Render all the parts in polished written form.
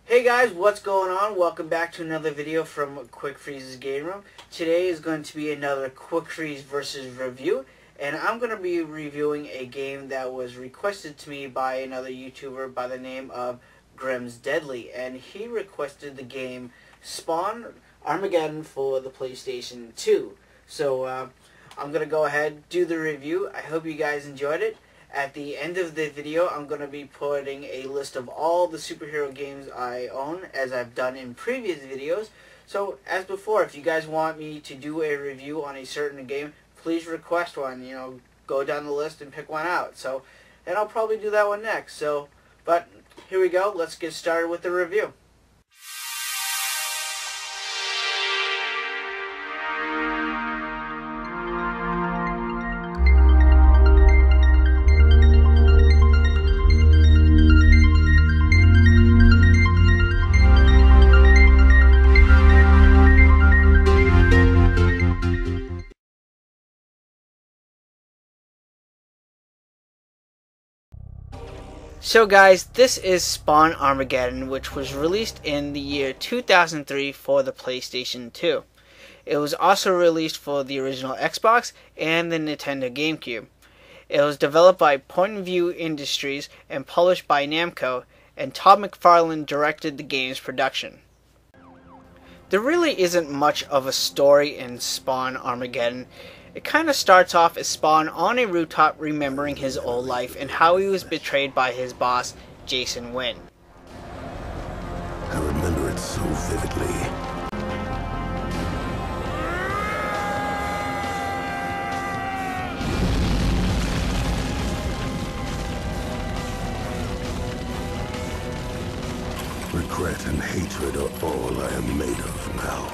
Hey guys, what's going on? Welcome back to another video from Quickfreeze's Game Room. Today is going to be another Quickfreeze versus review, and I'm going to be reviewing a game that was requested to me by another YouTuber by the name of Grimm's Deadly, and he requested the game Spawn Armageddon for the PlayStation 2. So I'm going to go ahead do the review. I hope you guys enjoyed it. At the end of the video, I'm going to be putting a list of all the superhero games I own, as I've done in previous videos. So, as before, if you guys want me to do a review on a certain game, please request one. Go down the list and pick one out. And I'll probably do that one next. But here we go. Let's get started with the review. So guys, this is Spawn Armageddon, which was released in the year 2003 for the PlayStation 2. It was also released for the original Xbox and the Nintendo GameCube. It was developed by Point of View Industries and published by Namco, and Todd McFarlane directed the game's production. There really isn't much of a story in Spawn Armageddon. It kind of starts off as Spawn on a rooftop remembering his old life and how he was betrayed by his boss, Jason Wynn. I remember it so vividly. Regret and hatred are all I am made of now.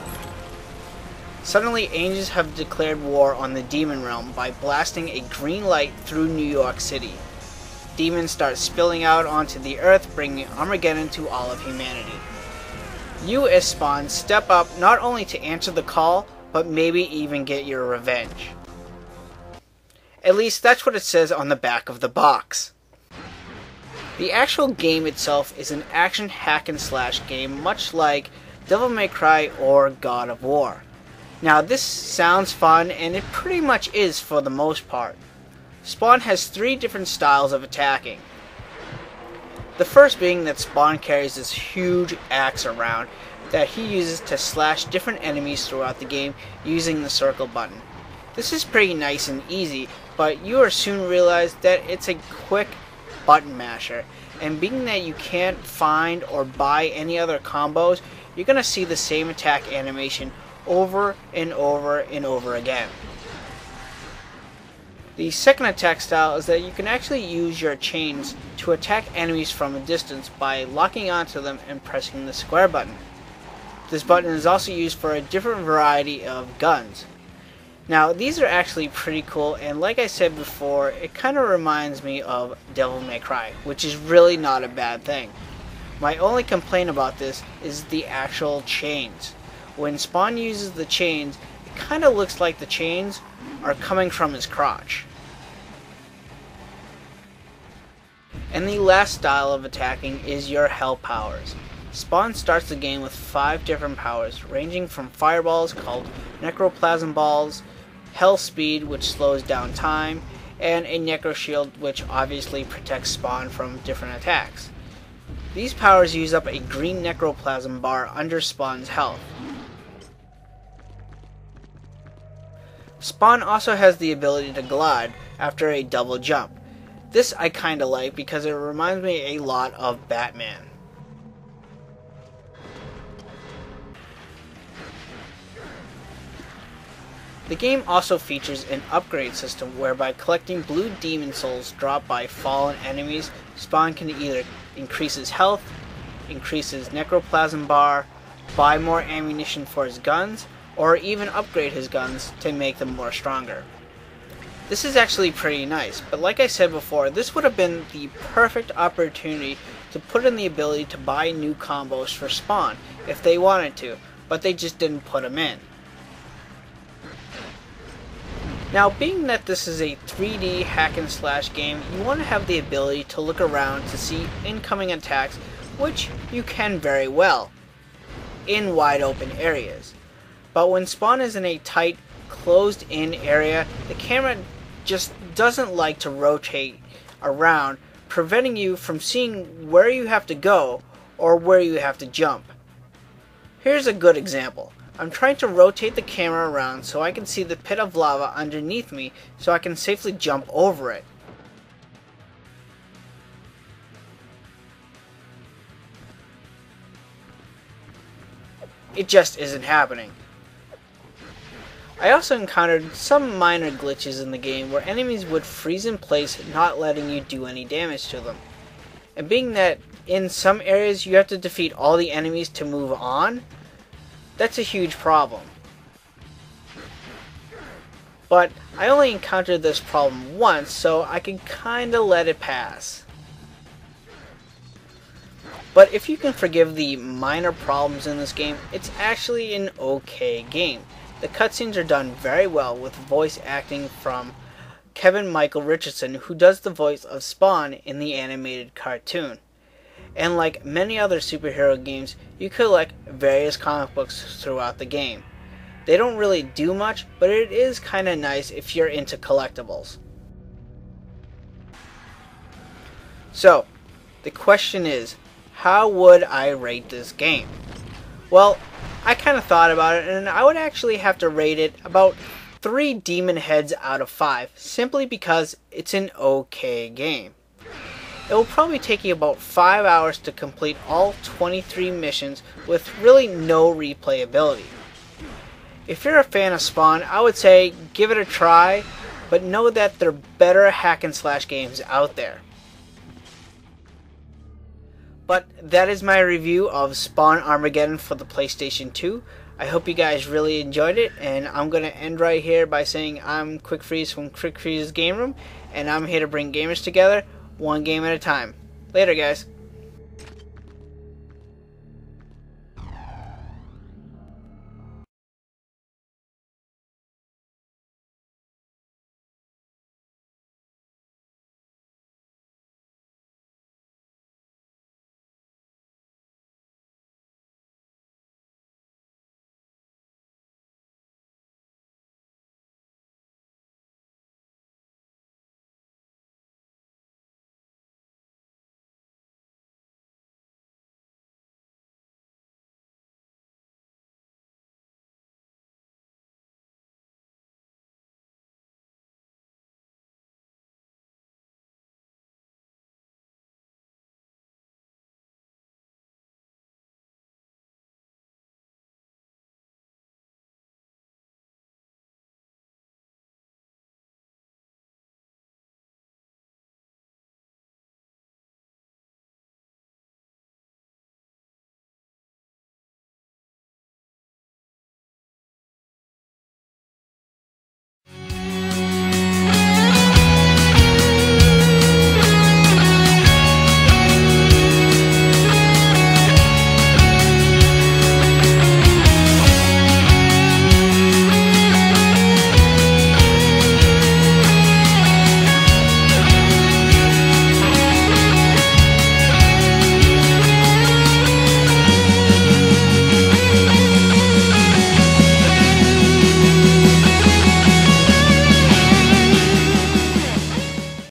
Suddenly, angels have declared war on the demon realm by blasting a green light through New York City. Demons start spilling out onto the earth, bringing Armageddon to all of humanity. You as Spawn step up not only to answer the call, but maybe even get your revenge. At least that's what it says on the back of the box. The actual game itself is an action hack and slash game, much like Devil May Cry or God of War. Now this sounds fun, and it pretty much is for the most part. Spawn has 3 different styles of attacking. The first being that Spawn carries this huge axe around that he uses to slash different enemies throughout the game using the circle button. This is pretty nice and easy, but you will soon realize that it's a quick button masher, and being that you can't find or buy any other combos, you're going to see the same attack animation over and over and over again. The second attack style is that you can actually use your chains to attack enemies from a distance by locking onto them and pressing the square button. This button is also used for a different variety of guns. Now these are actually pretty cool, and like I said before, it kind of reminds me of Devil May Cry, which is really not a bad thing. My only complaint about this is the actual chains. When Spawn uses the chains, it kind of looks like the chains are coming from his crotch. And the last style of attacking is your hell powers. Spawn starts the game with 5 different powers, ranging from fireballs called necroplasm balls, hell speed, which slows down time, and a necro shield, which obviously protects Spawn from different attacks. These powers use up a green necroplasm bar under Spawn's health. Spawn also has the ability to glide after a double jump. This I kinda like because it reminds me a lot of Batman. The game also features an upgrade system whereby collecting blue demon souls dropped by fallen enemies, Spawn can either increase his health, increase his necroplasm bar, buy more ammunition for his guns, or even upgrade his guns to make them more stronger. This is actually pretty nice, but like I said before, this would have been the perfect opportunity to put in the ability to buy new combos for Spawn if they wanted to, but they just didn't put them in. Now, being that this is a 3D hack and slash game, you want to have the ability to look around to see incoming attacks which you can very well in wide open areas. But when Spawn is in a tight, closed in area, the camera just doesn't like to rotate around, preventing you from seeing where you have to go or where you have to jump. Here's a good example. I'm trying to rotate the camera around so I can see the pit of lava underneath me so I can safely jump over it. It just isn't happening. I also encountered some minor glitches in the game where enemies would freeze in place, not letting you do any damage to them. And being that in some areas you have to defeat all the enemies to move on, that's a huge problem. But I only encountered this problem once, so I can kinda let it pass. But if you can forgive the minor problems in this game, it's actually an okay game. The cutscenes are done very well with voice acting from Kevin Michael Richardson, who does the voice of Spawn in the animated cartoon. And like many other superhero games, you collect various comic books throughout the game. They don't really do much, but it is kinda nice if you're into collectibles. So, the question is, how would I rate this game? Well, I kinda thought about it, and I would actually have to rate it about 3 demon heads out of 5, simply because it's an okay game. It will probably take you about 5 hours to complete all 23 missions with really no replayability. If you're a fan of Spawn, I would say give it a try, but know that there are better hack and slash games out there. But that is my review of Spawn Armageddon for the PlayStation 2. I hope you guys really enjoyed it, and I'm going to end right here by saying I'm Quickfreeze from Quickfreeze's Game Room, and I'm here to bring gamers together, one game at a time. Later, guys.